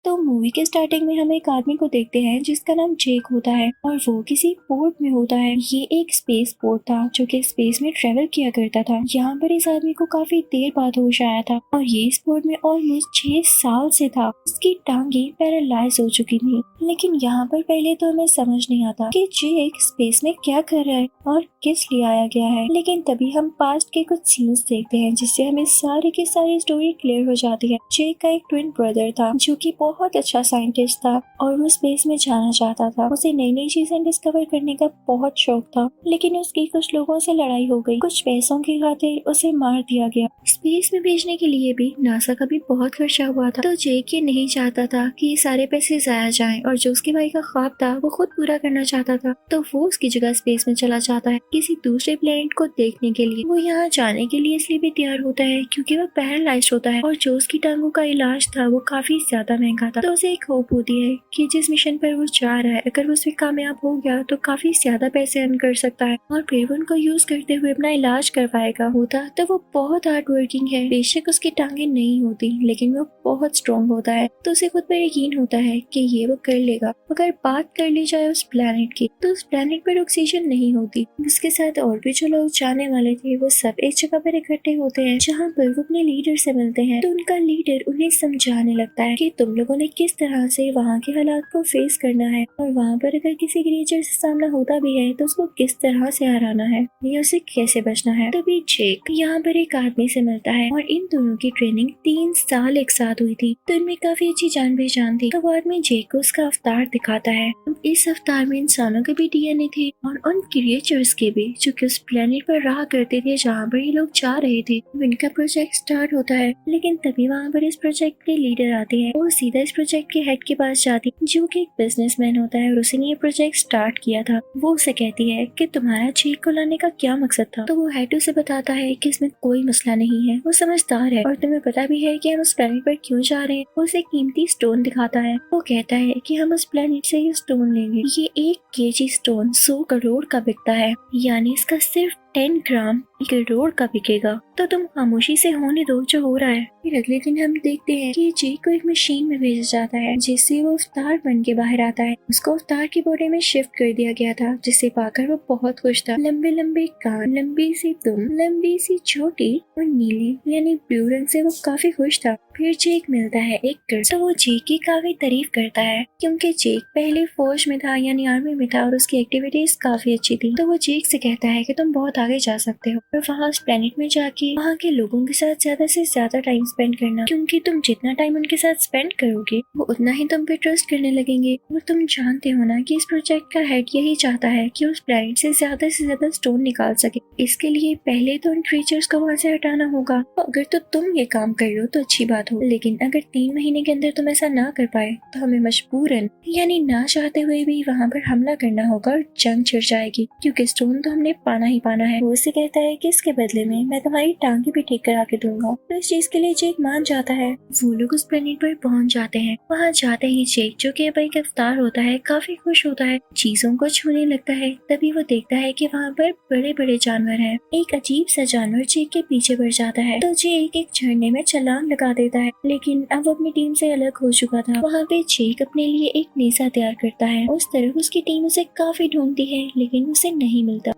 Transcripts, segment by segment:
तो मूवी के स्टार्टिंग में हम एक आदमी को देखते हैं जिसका नाम जेक होता है और वो किसी पोर्ट में होता है। ये एक स्पेस पोर्ट था जो कि स्पेस में ट्रेवल किया करता था। यहाँ पर इस आदमी को काफी देर बाद होश आया था और ये इस पोर्ट में ऑलमोस्ट 6 साल से था। उसकी टांगे पैरालाइज हो चुकी थी। लेकिन यहाँ पर पहले तो हमें समझ नहीं आता कि जेक स्पेस में क्या कर रहा है और किस लिए आया गया है। लेकिन तभी हम पास्ट के कुछ सीन्स देखते हैं जिससे हमें सारी की सारी स्टोरी क्लियर हो जाती है। जेक का एक ट्विन ब्रदर था जो कि बहुत अच्छा साइंटिस्ट था और वो स्पेस में जाना चाहता था। उसे नई नई चीजें डिस्कवर करने का बहुत शौक था, लेकिन उसकी कुछ लोगों से लड़ाई हो गई। कुछ पैसों की खातिर उसे मार दिया गया। स्पेस में भेजने के लिए भी नासा का भी बहुत खर्चा हुआ था। तो जेक ये नहीं चाहता था कि ये सारे पैसे जाया जाएं और जो उसके भाई का ख्वाब था वो खुद पूरा करना चाहता था। तो वो उसकी जगह स्पेस में चला जाता है किसी दूसरे प्लेनेट को देखने के लिए। वो यहाँ जाने के लिए इसलिए भी तैयार होता है क्योंकि वो पैरालाइज्ड होता है और जो उसकी टांगों का इलाज था वो काफी ज्यादा महंगा था। तो उसे एक होप होती है कि जिस मिशन पर वो जा रहा है अगर वो उसमें कामयाब हो गया तो काफी ज्यादा पैसे अर्न कर सकता है और फिर वो उनको यूज करते हुए अपना इलाज करवाएगा। होता तो वो बहुत हार्ड वर्किंग है। बेशक उसकी टांगे नहीं होती लेकिन वो बहुत स्ट्रॉन्ग होता है। तो उसे खुद पर यकीन होता है कि ये वो कर लेगा। अगर बात कर ली जाए उस प्लेनेट की तो उस प्लेनेट पर ऑक्सीजन नहीं होती। उसके साथ और भी जो लोग जाने वाले थे वो सब एक जगह पर इकट्ठे होते हैं जहाँ पर वो अपने लीडर से मिलते हैं। तो उनका लीडर उन्हें समझाने लगता है कि तुम लोगों ने किस तरह से वहाँ के हालात को फेस करना है और वहाँ पर अगर किसी क्रिएचर से सामना होता भी है तो उसको किस तरह से हराना है या उसे कैसे बचना है। तभी जेक यहाँ पर एक आदमी से मिलता है और इन दोनों की ट्रेनिंग 3 साल एक साथ हुई थी। तो इनमें काफी अच्छी जान पहचान थी। तो वो आदमी जेक को उसका अवतार दिखाता है। इस अवतार में इंसानों के भी डीएनए थे और उन क्रिएचर्स के भी जो कि उस प्लेनेट पर रहा करते थे जहाँ पर ये लोग जा रहे थे। इनका प्रोजेक्ट स्टार्ट होता है लेकिन तभी वहाँ पर इस प्रोजेक्ट के लीडर आते हैं। वो सीधा इस प्रोजेक्ट के हेड के पास जाती जो कि एक बिजनेसमैन होता है और उसने ये प्रोजेक्ट स्टार्ट किया था। वो उसे कहती है कि तुम्हारा जेक को लाने का क्या मकसद था। तो वो हेड उसे बताता है कि इसमें कोई मसला नहीं है, वो समझदार है और तुम्हें पता भी है कि हम उस प्लेनेट पर क्यों जा रहे हैं। वो उसे कीमती स्टोन दिखाता है। वो कहता है कि हम उस प्लेनेट से ये स्टोन लेंगे। ये 1 केजी स्टोन 100 करोड़ का बिकता है, यानी इसका सिर्फ 10 ग्राम 1 करोड़ का बिकेगा। तो तुम खामोशी से होने दो जो हो रहा है। फिर अगले दिन हम देखते हैं कि जेक को एक मशीन में भेजा जाता है जिससे वो अवतार बन के बाहर आता है। उसको अवतार की बॉडी में शिफ्ट कर दिया गया था जिसे पाकर वो बहुत खुश था। लंबे लंबे कान, लंबी सी दुम, लंबी सी चोटी और नीली यानी ब्लू रंग से वो काफी खुश था। फिर जेक मिलता है एक गर्ल। तो वो जेक की काफी तारीफ करता है क्योंकि जेक पहले फौज में था यानी आर्मी में था और उसकी एक्टिविटीज काफी अच्छी थी। तो वो जेक से कहता है कि तुम बहुत आगे जा सकते हो और वहाँ उस प्लेनेट में जाके वहाँ के लोगों के साथ ज्यादा से ज्यादा टाइम स्पेंड करना, क्योंकि तुम जितना टाइम उनके साथ स्पेंड करोगे वो उतना ही तुम पे ट्रस्ट करने लगेंगे। और तुम जानते हो ना कि इस प्रोजेक्ट का हेड यही चाहता है कि उस प्लेनेट से ज्यादा स्टोन निकाल सके। इसके लिए पहले तो उन क्रीचर्स को वहाँ से हटाना होगा। तो अगर तो तुम ये काम कर लो तो अच्छी बात हो, लेकिन अगर 3 महीने के अंदर तुम ऐसा ना कर पाए तो हमें मजबूरन यानी ना चाहते हुए भी वहाँ पर हमला करना होगा और जंग छिड़ जाएगी, क्योंकि स्टोन तो हमने पाना ही पाना है। वो उसे कहता है कि इसके बदले में मैं तुम्हारी टांगे भी ठीक करा के दूंगा। तो इस चीज के लिए जेक मान जाता है। वो लोग उस प्लेनेट पर पहुंच जाते हैं। वहाँ जाते ही जेक जो कि अब एक अवतार होता है काफी खुश होता है, चीजों को छूने लगता है। तभी वो देखता है कि वहाँ पर बड़े बड़े जानवर हैं। एक अजीब सा जानवर जेक के पीछे बढ़ जाता है तो जेक एक झरने में छलांग लगा देता है, लेकिन अब वो अपनी टीम से अलग हो चुका था। वहाँ पे जेक अपने लिए एक नेजा तैयार करता है। उस तरफ उसकी टीम उसे काफी ढूंढती है लेकिन उसे नहीं मिलता।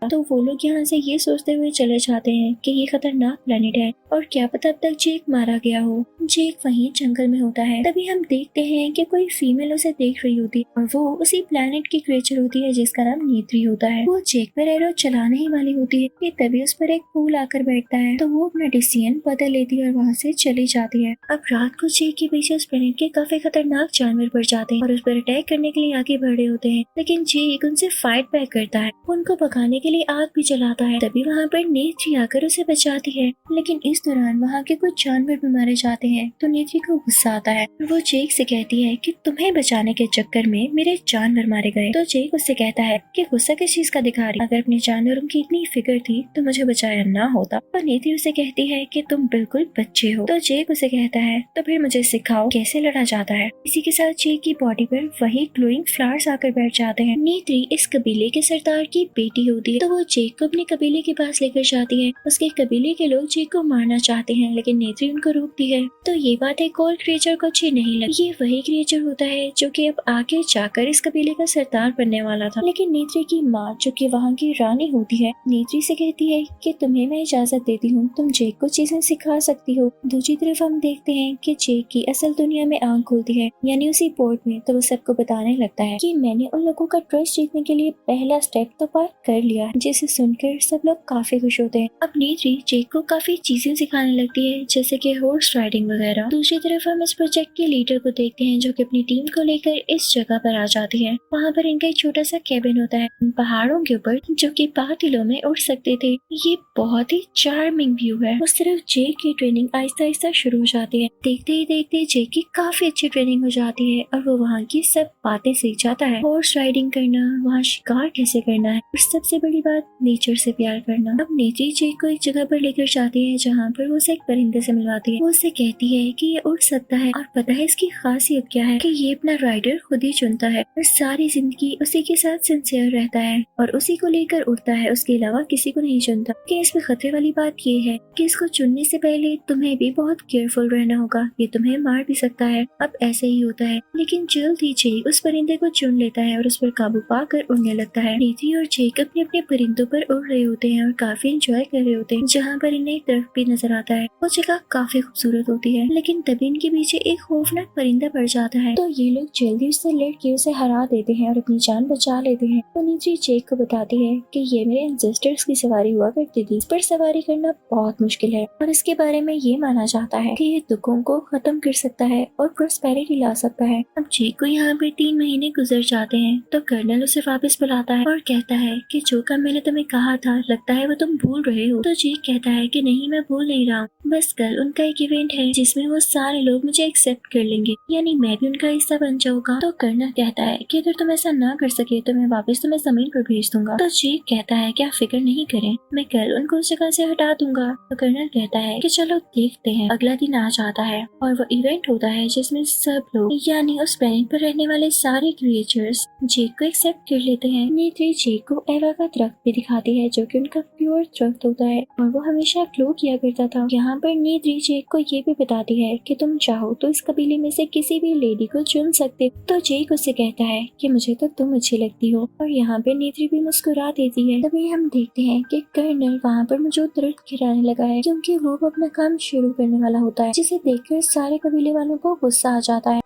तो वो लोग यहाँ से ये सोचते हुए चले जाते हैं कि ये खतरनाक प्लेनेट है और क्या पता अब तक जेक मारा गया हो। जेक वहीं जंगल में होता है। तभी हम देखते हैं कि कोई फीमेल उसे देख रही होती है और वो उसी प्लेनेट की क्रिएचर होती है जिसका नाम नीत्री होता है। वो जेक पर एरो चलाने ही वाली होती है कि तभी उस पर एक फूल आकर बैठता है। तो वो अपना डिसीजन बदल लेती है और वहाँ से चली जाती है। अब रात को जेक के पीछे उस प्लेनेट के काफी खतरनाक जानवर बढ़ जाते हैं और उस पर अटैक करने के लिए आगे बढ़ रहे होते हैं, लेकिन जेक उनसे फाइट बैक करता है। उनको भगाने के लिए आग भी जलाता है। तभी वहाँ पर नेत्री आकर उसे बचाती है, लेकिन इस दौरान वहाँ के कुछ जानवर भी मारे जाते हैं। तो नेत्री को गुस्सा आता है। वो जेक से कहती है कि तुम्हें बचाने के चक्कर में मेरे जानवर मारे गए। तो जेक उससे कहता है कि गुस्सा किस चीज का दिखा रही, अगर अपने जानवरों की इतनी फिक्र थी तो मुझे बचाया ना होता। तो नेत्री उसे कहती है कि तुम बिल्कुल बच्चे हो। तो जेक उसे कहता है तो फिर मुझे सिखाओ कैसे लड़ा जाता है। इसी के साथ जेक की बॉडी पर वही ग्लोइंग फ्लावर्स आकर बैठ जाते हैं। नेत्री इस कबीले के सरदार की बेटी होती है। तो वो जेक को अपने कबीले के पास लेकर जाती है। उसके कबीले के लोग जेक को मारना चाहते हैं लेकिन नेत्री उनको रोकती है। तो ये बात एक और क्रिएचर को अच्छी नहीं लगी। ये वही क्रिएचर होता है जो कि अब आगे जाकर इस कबीले का सरदार बनने वाला था। लेकिन नेत्री की माँ जो कि वहाँ की रानी होती है, नेत्री से कहती है कि तुम्हें मैं इजाजत देती हूँ, तुम जेक को चीजें सिखा सकती हो। दूसरी तरफ हम देखते हैं कि जेक की असल दुनिया में आंख खुलती है, यानी उसी पोर्ट में। तो वो सबको बताने लगता है कि मैंने उन लोगों का ट्रस्ट जीतने के लिए पहला स्टेप तो पार कर लिया है, जिसे सुनकर सब लोग काफी खुश होते हैं। अब नेत्री जेक को काफी चीजें सिखाने लगती है, जैसे कि हॉर्स राइडिंग वगैरह। दूसरी तरफ हम इस प्रोजेक्ट के लीडर को देखते हैं जो कि अपनी टीम को लेकर इस जगह पर आ जाती है। वहाँ पर इनका एक छोटा सा कैबिन होता है पहाड़ों के ऊपर, जो कि बादलों में उड़ सकते थे। ये बहुत ही चार्मिंग व्यू है। उस तरफ जेक की ट्रेनिंग आहिस्ता आहिस्ता शुरू हो जाती है। देखते ही देखते जेक की काफी अच्छी ट्रेनिंग हो जाती है और वो वहाँ की सब बातें सीख जाता है। हॉर्स राइडिंग करना, वहाँ शिकार कैसे करना है, और सबसे बड़ी बात नेचर से प्यार करना। अब नेत्री जेक को एक जगह पर लेकर जाती है जहाँ पर वो उसे एक परिंदे से मिलवाती है। वो उसे कहती है कि ये उड़ सकता है और पता है इसकी खासियत क्या है, कि ये अपना राइडर खुद ही चुनता है और सारी जिंदगी उसी के साथ सिंसियर रहता है और उसी को लेकर उड़ता है, उसके अलावा किसी को नहीं चुनता। कि इसमें खतरे वाली बात ये है कि इसको चुनने से पहले तुम्हें भी बहुत केयरफुल रहना होगा, ये तुम्हें मार भी सकता है। अब ऐसे ही होता है, लेकिन जल्द ही जेक उस परिंदे को चुन लेता है और उस पर काबू पाकर उड़ने लगता है। नेत्री और जेक अपने अपने परिंदों पर उड़ रहे होते हैं और काफी एंजॉय कर रहे होते हैं। जहाँ पर इन्हें एक दरख्त भी नजर आता है। वो जगह काफी खूबसूरत होती है, लेकिन तभी इनके पीछे एक खौफनाक परिंदा पड़ जाता है। तो ये लोग जल्दी उससे लड़के उसे हरा देते हैं और अपनी जान बचा लेते हैं। तो नेत्री जेक को बताती है कि ये मेरे एंसेस्टर्स की सवारी हुआ करती थी, इस पर सवारी करना बहुत मुश्किल है और इसके बारे में ये माना जाता है कि ये दुखों को खत्म कर सकता है और प्रॉस्पेरिटी ला सकता है। अब जेक को यहाँ पे 3 महीने गुजर जाते हैं तो कर्नल उसे वापस बुलाता है और कहता है कि जो काम मैंने तुम्हें कहा था लगता है वो तुम भूल रहे हो। तो जेक कहता है कि नहीं, मैं भूल नहीं रहा, बस कल उनका एक इवेंट है जिसमें वो सारे लोग मुझे एक्सेप्ट कर लेंगे, यानी मैं भी उनका हिस्सा बन जाऊंगा। तो कर्नल कहता है कि अगर तुम ऐसा ना कर सके तो मैं वापस तुम्हें जमीन पर भेज दूंगा। तो जेक कहता है कि आप फिक्र नहीं करें, मैं कल उनको उस जगह से हटा दूंगा। तो कर्नल कहता है कि चलो देखते हैं। अगला दिन आ जाता है और वो इवेंट होता है जिसमें सब लोग, यानी उस प्लेनेट पर रहने वाले सारे क्रिएचर्स जेक को एक्सेप्ट कर लेते हैं। नेत्री जेक को एवा का दरख्त भी दिखाती है जो कि उनका प्योर दरख्त होता है और वो हमेशा ग्लो किया करता था। यहाँ पर नेत्री जेक को ये भी बताती है कि तुम चाहो तो इस कबीले में से किसी भी लेडी को चुन सकते। तो जेक उससे कहता है कि मुझे तो तुम अच्छी लगती हो और यहाँ पे नेत्री भी मुस्कुरा देती है। तभी हम देखते हैं कि कर्नल वहाँ पर मौजूद दरख्त गिराने लगा है क्योंकि वो अपना काम शुरू करने वाला होता है, जिसे देखकर सारे कबीले वालों को गुस्सा आ जाता है।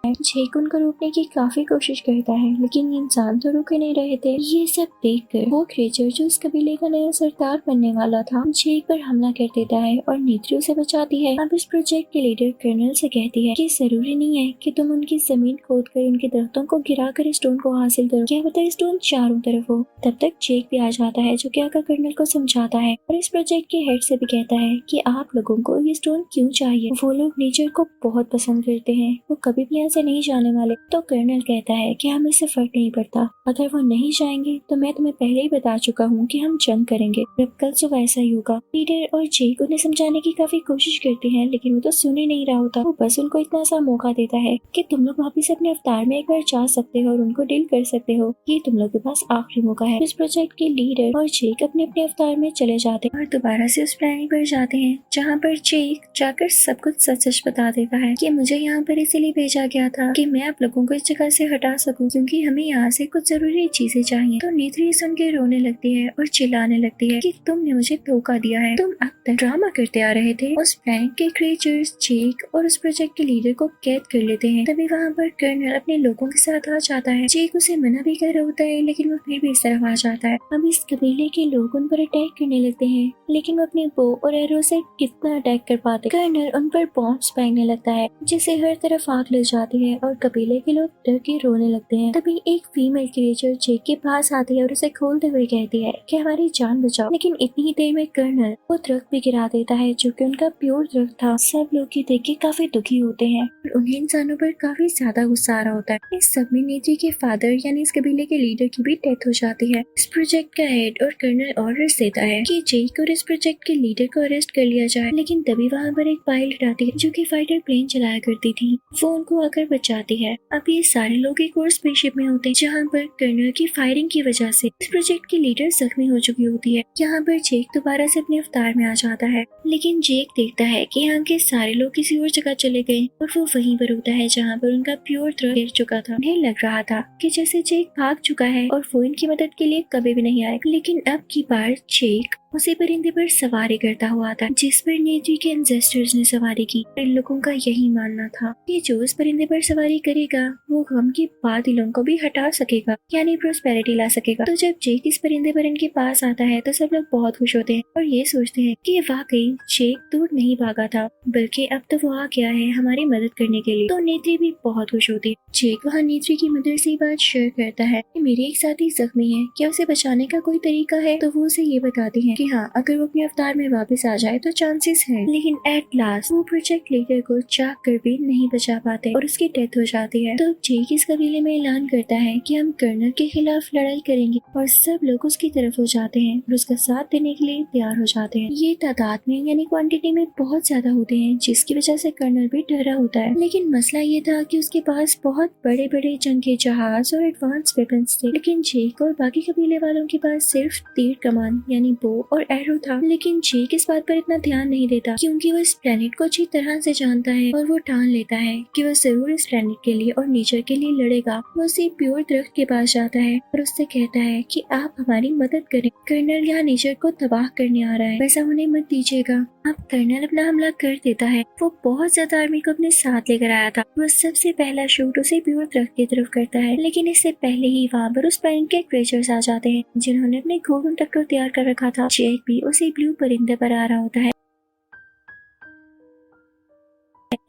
जेक उनको रोकने की काफी कोशिश करता है लेकिन इंसान तो रुक ही नहीं रहे थे। ये सब देखकर वो क्रिएचर जो इस कबीले का नया सरदार बनने वाला था जेक पर हमला कर देता है और नेत्री उसे बचाती है। अब इस प्रोजेक्ट के लीडर कर्नल से कहती है कि जरूरी नहीं है कि तुम उनकी जमीन खोद कर उनके दरख्तों को गिरा कर स्टोन को हासिल करो, क्या पता स्टोन चारों तरफ हो। तब तक जेक भी आ जाता है जो कि आकर कर्नल को समझाता है और इस प्रोजेक्ट के हेड से भी कहता है कि आप लोगों को ये स्टोन क्यों चाहिए। वो लोग नेचर को बहुत पसंद करते हैं, वो कभी भी यहाँ से नहीं जाने वाले। तो कर्नल कहता है कि हमें इससे फर्क नहीं पड़ता, अगर वो नहीं जाएंगे तो मैं तुम्हें पहले ही बता चुका हूँ कि हम जंग करेंगे, अब कल सुबह ऐसा ही होगा। लीडर और जेक उन्हें समझाने की काफी कोशिश करते हैं लेकिन वो तो सुन ही नहीं रहा होता। वो बस उनको इतना सा मौका देता है कि तुम लोग वापिस अपने अवतार में एक बार जा सकते हो और उनको डील कर सकते हो, ये तुम लोग के पास आखिरी मौका है। इस प्रोजेक्ट के लीडर और जेक अपने अपने अवतार में चले जाते हैं और दोबारा से उस प्लेनेट पर जाते हैं जहाँ पर जेक जाकर सब कुछ सच सच बता देता है कि मुझे यहाँ पर इसीलिए भेजा गया था कि मैं आप लोगों को इस जगह से हटा सकूं क्योंकि हमें यहाँ से कुछ जरूरी चीजें चाहिए। तो नेत्री सुन के रोने लगती है और चिल्लाने लगती है कि तुमने मुझे धोखा दिया है, तुम अब तक ड्रामा करते आ रहे थे। उस प्लेनेट के क्रिएचर्स जेक और उस प्रोजेक्ट के लीडर को कैद कर लेते हैं। तभी वहाँ पर कर्नल अपने लोगों के साथ आ जाता है। जेक उसे मना भी कर रहा होता है लेकिन वो फिर भी इस तरफ आ जाता है। अब इस कबीले के लोग उन पर अटैक करने लगते हैं लेकिन वो अपने बो और एरो से कितना अटैक कर पाते। कर्नल उन पर बॉम्ब्स फेंकने लगता है जिससे हर तरफ आग लग जाती है और कबीले के लोग डर के रोने लगते हैं। तभी एक फीमेल क्रिएचर जेक के पास आती है और उसे खोलते हुए कहती है कि हमारी जान बचाओ। लेकिन इतनी ही देर में कर्नल वो दरख्त भी गिरा देता है जो कि उनका प्योर दरख्त था। सब लोग ये देख के काफी दुखी होते हैं और उन्हें इंसानों पर काफी ज्यादा गुस्सा आ रहा होता है। इस सब में नेत्री के फादर यानी इस कबीले के लीडर की भी डेथ हो जाती है। इस प्रोजेक्ट का हेड और कर्नल ऑर्डर्स देता है कि जेक और इस प्रोजेक्ट के लीडर को अरेस्ट कर लिया जाए। लेकिन तभी वहाँ पर एक पायलट आती है जो कि फाइटर प्लेन चलाया करती थी। वो उनको आकर बच जाती है। अब ये सारे लोग एक और स्पेसशिप में होते हैं जहाँ पर कर्नल की फायरिंग की वजह से इस प्रोजेक्ट की लीडर जख्मी हो चुकी होती है। यहाँ पर जेक दोबारा से अपने अवतार में आ जाता है, लेकिन जेक देखता है कि यहाँ के सारे लोग किसी और जगह चले गए और वो वहीं पर होता है जहाँ पर उनका प्योर थ्रस्ट गिर चुका था। उन्हें लग रहा था कि जैसे जेक भाग चुका है और वो इनकी मदद के लिए कभी भी नहीं आएगा, लेकिन अब की बार जेक उसी परिंदे पर सवारी करता हुआ था जिस पर नेत्री के एंसेस्टर्स ने सवारी की। इन लोगों का यही मानना था कि जो इस परिंदे पर सवारी करेगा वो गम के बादलों को भी हटा सकेगा, यानी प्रोस्पेरिटी ला सकेगा। तो जब जेक इस परिंदे पर इनके पास आता है तो सब लोग बहुत खुश होते हैं और ये सोचते हैं कि वाकई जेक दूर नहीं भागा था, बल्कि अब तो वो आ गया है हमारी मदद करने के लिए। तो नेत्री भी बहुत खुश होती है। जेक वहाँ नेत्री की मदर से बात शेयर करता है कि मेरे एक साथी जख्मी है, क्या उसे बचाने का कोई तरीका है। तो वो उसे ये बताती है कि हाँ, अगर वो अपने अवतार में वापस आ जाए तो चांसेस है, लेकिन एट लास्ट वो प्रोजेक्ट लीडर को चाक कर भी नहीं बचा पाते और उसकी डेथ हो जाती है। तो जेक इस कबीले में ऐलान करता है कि हम कर्नल के खिलाफ लड़ाई करेंगे और सब लोग उसकी तरफ हो जाते हैं और उसका साथ देने के लिए तैयार हो जाते हैं। ये तादाद में यानी क्वांटिटी में बहुत ज्यादा होते हैं जिसकी वजह से कर्नल भी डरा होता है। लेकिन मसला ये था कि उसके पास बहुत बड़े बड़े जंग के जहाज और एडवांस वेपन्स थे, लेकिन जेक और बाकी कबीले वालों के पास सिर्फ तीर कमान यानी बो और एरो था। लेकिन जेक इस बात पर इतना ध्यान नहीं देता क्योंकि वो इस प्लेनेट को अच्छी तरह से जानता है और वो ठान लेता है कि वो जरूर इस प्लेनेट के लिए और नेचर के लिए लड़ेगा। वो उसी प्योर दरख्त के पास जाता है और उससे कहता है कि आप हमारी मदद करें, कर्नल यहाँ नेचर को तबाह करने आ रहा है, वैसा होने मत दीजिएगा। अब कर्नल अपना हमला कर देता है। वो बहुत ज्यादा आर्मी को अपने साथ लेकर आया था। वो सबसे पहला शूट उसे प्योर दरख्त की तरफ करता है, लेकिन इससे पहले ही वहाँ पर उस प्लेनेट के क्रिएचर्स आ जाते हैं जिन्होंने अपने घोड़ों तक को तैयार कर रखा था। जेक भी उसी ब्लू परिंदे पर आ रहा होता है।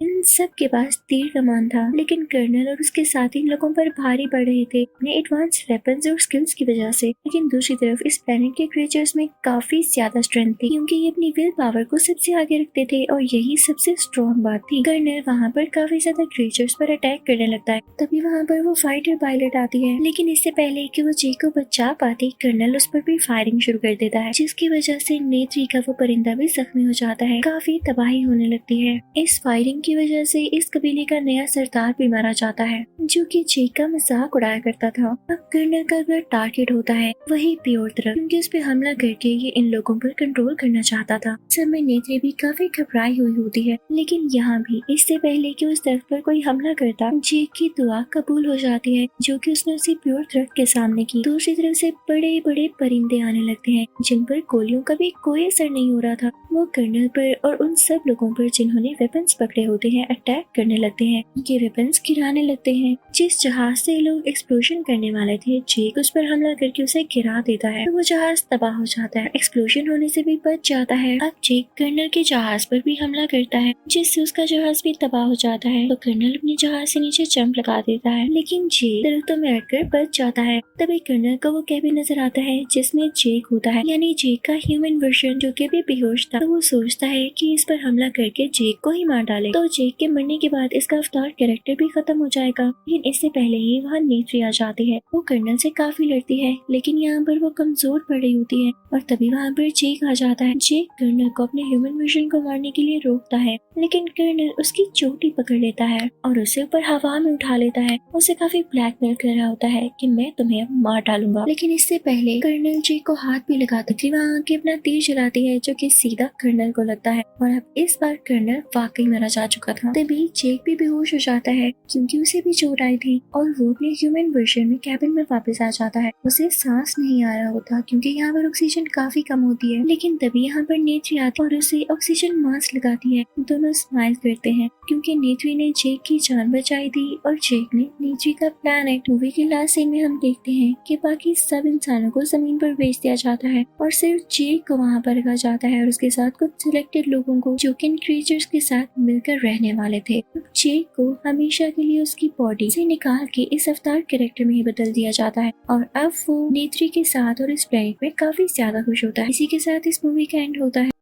इन सब के पास तीर कमान था, लेकिन कर्नल और उसके साथी इन लोगों पर भारी पड़ रहे थे अपने एडवांस वेपन्स और स्किल्स की वजह से। लेकिन दूसरी तरफ इस प्लेनेट के क्रिएचर्स में काफी ज्यादा स्ट्रेंथ थी क्योंकि ये अपनी विल पावर को सबसे आगे रखते थे और यही सबसे स्ट्रॉन्ग बात थी। कर्नल वहाँ पर काफी ज्यादा क्रिएचर्स पर अटैक करने लगता है। तभी वहाँ पर वो फाइटर पायलट आती है, लेकिन इससे पहले कि वो जेक को बचा पाती कर्नल उस पर भी फायरिंग शुरू कर देता है, जिसकी वजह से नेत्री का वो परिंदा भी जख्मी हो जाता है। काफी तबाही होने लगती है। इस फायरिंग की वजह से इस कबीले का नया सरदार भी मारा जाता है जो कि जेक का मजाक उड़ाया करता था। अब कर्नल का अगला टारगेट होता है वही प्योर दरख्त, क्योंकि उस पे हमला करके ये इन लोगों पर कंट्रोल करना चाहता था। समय नेत्री भी काफी घबराई हुई होती है, लेकिन यहाँ भी इससे पहले कि उस दरख्त पर कोई हमला करता जेक की दुआ कबूल हो जाती है जो कि उसने उसी प्योर दरख्त के सामने की। दूसरी तरफ से बड़े बड़े परिंदे आने लगते हैं जिन पर गोलियों का भी कोई असर नहीं हो रहा था। वो कर्नल पर और उन सब लोगों पर जिन्होंने वेपन्स पकड़े होते हैं अटैक करने लगते हैं। ये वेपन्स गिराने लगते हैं। जिस जहाज से लोग एक्सप्लोजन करने वाले थे जेक उस पर हमला करके उसे गिरा देता है, तो वो जहाज तबाह हो जाता है। एक्सप्लोजन होने से भी बच जाता है। अब जेक कर्नल के जहाज पर भी हमला करता है जिससे उसका जहाज भी तबाह हो जाता है। तो कर्नल अपने जहाज से नीचे जंप लगा देता है, लेकिन जेक दरख्तों में अटकर बच जाता है। तभी कर्नल को वो कैबिन नजर आता है जिसमें जेक होता है, यानी जेक का ह्यूमन वर्जन जो कि भी बेहोश था। तो वो सोचता है कि इस पर हमला करके जेक को ही मार डाले, तो जेक के मरने के बाद इसका अवतार कैरेक्टर भी खत्म हो जाएगा। लेकिन इससे पहले ही वहाँ नेत्री आ जाती है। वो कर्नल से काफी लड़ती है, लेकिन यहाँ पर वो कमजोर पड़ रही होती है और तभी वहाँ पर जेक आ जाता है। जेक कर्नल को अपने ह्यूमन वर्जन को मारने के लिए रोकता है, लेकिन कर्नल उसकी चोटी पकड़ लेता है और उसे ऊपर हवा में उठा लेता है। उसे काफी ब्लैकमेल कर रहा होता है कि मैं तुम्हें अब मार डालूंगा। लेकिन इससे पहले कर्नल जेक को हाथ भी लगाती थी, वहाँ आके अपना तीर चलाती है जो कि सीधा कर्नल को लगता है और अब इस बार कर्नल वाकई मारा जा चुका था। तभी जेक भी बेहोश हो जाता है क्योंकि उसे भी चोट आई थी और वो अपने ह्यूमन वर्जन में कैबिन में वापस आ जाता है। उसे सांस नहीं आ रहा होता क्योंकि यहाँ पर ऑक्सीजन काफी कम होती है, लेकिन तभी यहाँ पर नेत्री आती और उसे ऑक्सीजन मास्क लगाती है। दोनों स्माइल करते हैं क्योंकि नेत्री ने जेक की जान बचाई थी और जेक ने नेत्री का प्लैनेट। मूवी के लास्ट सीन में हम देखते हैं कि बाकी सब इंसानों को जमीन पर भेज दिया जाता है और सिर्फ जेक को वहाँ पर रखा जाता है और उसके साथ कुछ सिलेक्टेड लोगों को जो कि इन क्रिएचर्स के साथ मिलकर रहने वाले थे। जेक को हमेशा के लिए उसकी बॉडी से निकाल के इस अवतार कैरेक्टर में ही बदल दिया जाता है और अब वो नेत्री के साथ और इस प्लेनेट में काफी ज्यादा खुश होता है। इसी के साथ इस मूवी का एंड होता है।